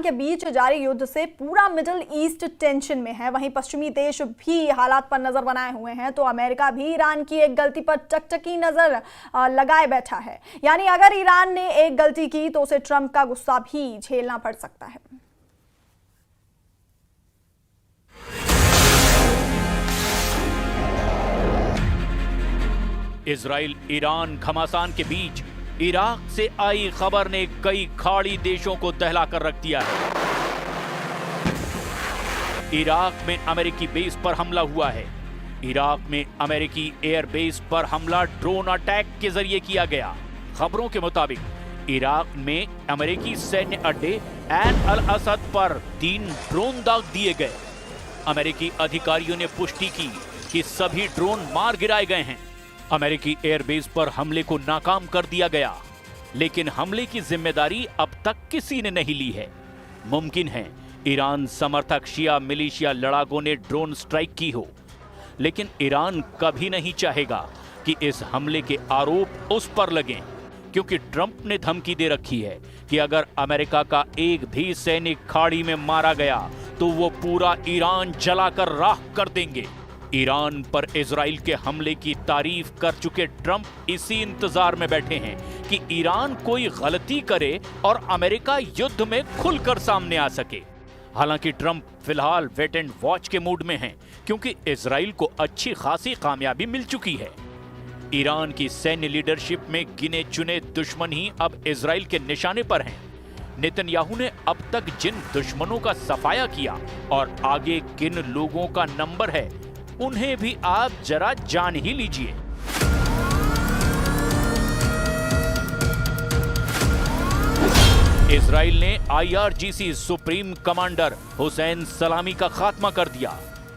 Iran के बीच जारी युद्ध से पूरा मिडिल ईस्ट टेंशन में है। वहीं पश्चिमी देश भी हालात पर नजर बनाए हुए हैं, तो अमेरिका भी ईरान की एक गलती पर टकटकी नजर लगाए बैठा है। यानी अगर ईरान ने एक गलती की तो उसे ट्रंप का गुस्सा भी झेलना पड़ सकता है। इजराइल ईरान घमासान के बीच इराक से आई खबर ने कई खाड़ी देशों को दहला कर रख दिया है। इराक में अमेरिकी बेस पर हमला हुआ है। इराक में अमेरिकी एयर बेस पर हमला ड्रोन अटैक के जरिए किया गया। खबरों के मुताबिक इराक में अमेरिकी सैन्य अड्डे ऐन अल असद पर 3 ड्रोन दाग दिए गए। अमेरिकी अधिकारियों ने पुष्टि की कि सभी ड्रोन मार गिराए गए हैं। अमेरिकी एयरबेस पर हमले को नाकाम कर दिया गया, लेकिन हमले की जिम्मेदारी अब तक किसी ने नहीं ली है। मुमकिन है ईरान समर्थक शिया मिलिशिया लड़ाकों ने ड्रोन स्ट्राइक की हो, लेकिन ईरान कभी नहीं चाहेगा कि इस हमले के आरोप उस पर लगें, क्योंकि ट्रंप ने धमकी दे रखी है कि अगर अमेरिका का एक भी सैनिक खाड़ी में मारा गया तो वो पूरा ईरान जलाकर राख कर देंगे। ईरान पर इजराइल के हमले की तारीफ कर चुके ट्रंप इसी इंतजार में बैठे हैं कि ईरान कोई गलती करे और अमेरिका युद्ध में खुलकर सामने आ सके। हालांकि ट्रंप फिलहाल वेट एंड वॉच के मूड में हैं, क्योंकि इजराइल को अच्छी खासी कामयाबी मिल चुकी है। ईरान की सैन्य लीडरशिप में गिने चुने दुश्मन ही अब इजराइल के निशाने पर हैं। नेतन्याहू ने अब तक जिन दुश्मनों का सफाया किया और आगे किन लोगों का नंबर है, उन्हें भी आप जरा जान ही लीजिए। इजराइल ने IRGC सुप्रीम कमांडर हुसैन सलामी का खात्मा कर दिया।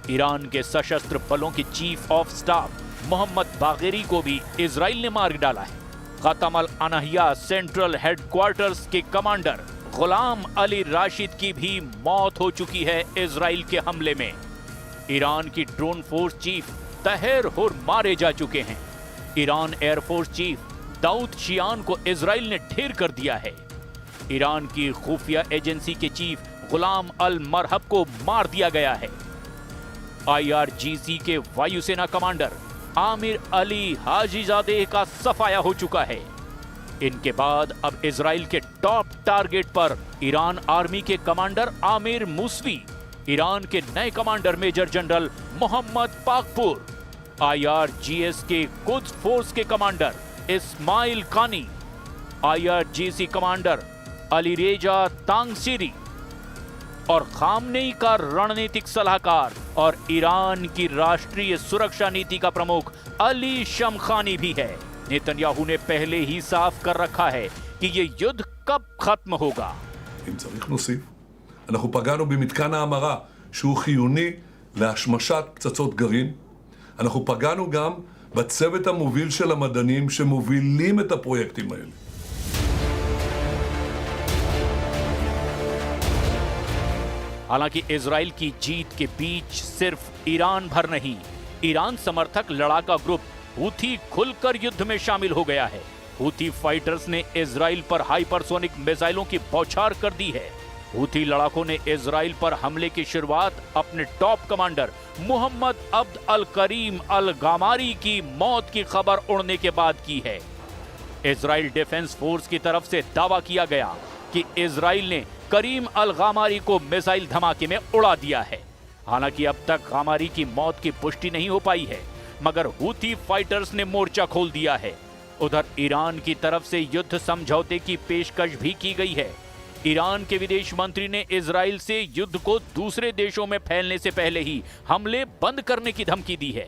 ईरान के सशस्त्र बलों के chief of staff Mohammad Bagheri को भी इजराइल ने मार डाला है। Khatam al Anbiya central headquarters के कमांडर गुलाम अली राशिद की भी मौत हो चुकी है इजराइल के हमले में। ईरान की ड्रोन फोर्स चीफ तहर हुर मारे जा चुके हैं। ईरान एयरफोर्स चीफ दाऊद शियान को इजराइल ने ढेर कर दिया है। ईरान की खुफिया एजेंसी के चीफ गुलाम अल मरहब को मार दिया गया है। IRGC के वायुसेना कमांडर आमिर अली हाजीजादे का सफाया हो चुका है। इनके बाद अब इजराइल के टॉप टारगेट पर ईरान आर्मी के कमांडर आमिर मूसवी, ईरान के नए commander major general Mohammad Pakpour, IRGS के कुद्स फोर्स के commander Ismail Qaani, IRGC commander Alireza तांगसीरी और खामनेई का रणनीतिक सलाहकार और ईरान की राष्ट्रीय सुरक्षा नीति का प्रमुख अली शमखानी भी है। नेतन्याहू ने पहले ही साफ कर रखा है कि ये युद्ध कब खत्म होगा। אנחנו פגענו במתקן ההמרה שהוא חיוני להשמשת פצצות גרעין. אנחנו פגענו גם בצוות המוביל של המדענים שמובילים את הפרויקטים האלה. हालांकि इजराइल की जीत के बीच सिर्फ ईरान भर नहीं, ईरान समर्थक लड़ाका ग्रुप हूथी खुलकर युद्ध में शामिल हो गया है। हूथी फाइटर्स ने इजराइल पर हाइपरसोनिक मिसाइलों की बौछार कर दी है। हूथी लड़ाकों ने इजराइल पर हमले की शुरुआत अपने टॉप कमांडर मोहम्मद अब्द अल करीम अल गामारी की मौत की खबर उड़ने के बाद की है। इजराइल डिफेंस फोर्स की तरफ से दावा किया गया कि इजराइल ने करीम अल गामारी को मिसाइल धमाके में उड़ा दिया है। हालांकि अब तक गामारी की मौत की पुष्टि नहीं हो पाई है, मगर हूथी फाइटर्स ने मोर्चा खोल दिया है। उधर ईरान की तरफ से युद्ध समझौते की पेशकश भी की गई है। ईरान के विदेश मंत्री ने इजराइल से युद्ध को दूसरे देशों में फैलने से पहले ही हमले बंद करने की धमकी दी है।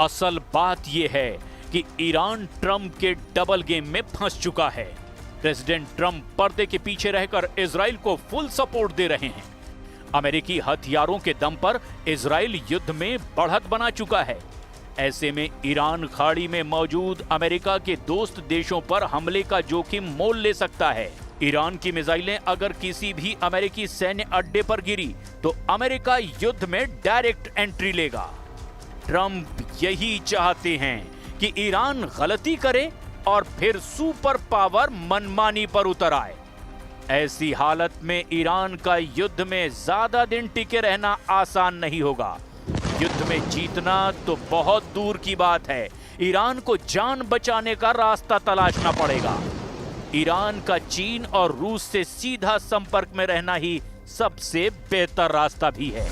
असल बात यह है कि ईरान ट्रंप के डबल गेम में फंस चुका है। प्रेसिडेंट ट्रंप पर्दे के पीछे रहकर इजराइल को फुल सपोर्ट दे रहे हैं। अमेरिकी हथियारों के दम पर इजराइल युद्ध में बढ़त बना चुका है। ऐसे में ईरान खाड़ी में मौजूद अमेरिका के दोस्त देशों पर हमले का जोखिम मोल ले सकता है। ईरान की मिसाइलें अगर किसी भी अमेरिकी सैन्य अड्डे पर गिरी तो अमेरिका युद्ध में डायरेक्ट एंट्री लेगा। ट्रंप यही चाहते हैं कि ईरान गलती करे और फिर सुपर पावर मनमानी पर उतर आए। ऐसी हालत में ईरान का युद्ध में ज्यादा दिन टिके रहना आसान नहीं होगा। युद्ध में जीतना तो बहुत दूर की बात है, ईरान को जान बचाने का रास्ता तलाशना पड़ेगा। ईरान का चीन और रूस से सीधा संपर्क में रहना ही सबसे बेहतर रास्ता भी है।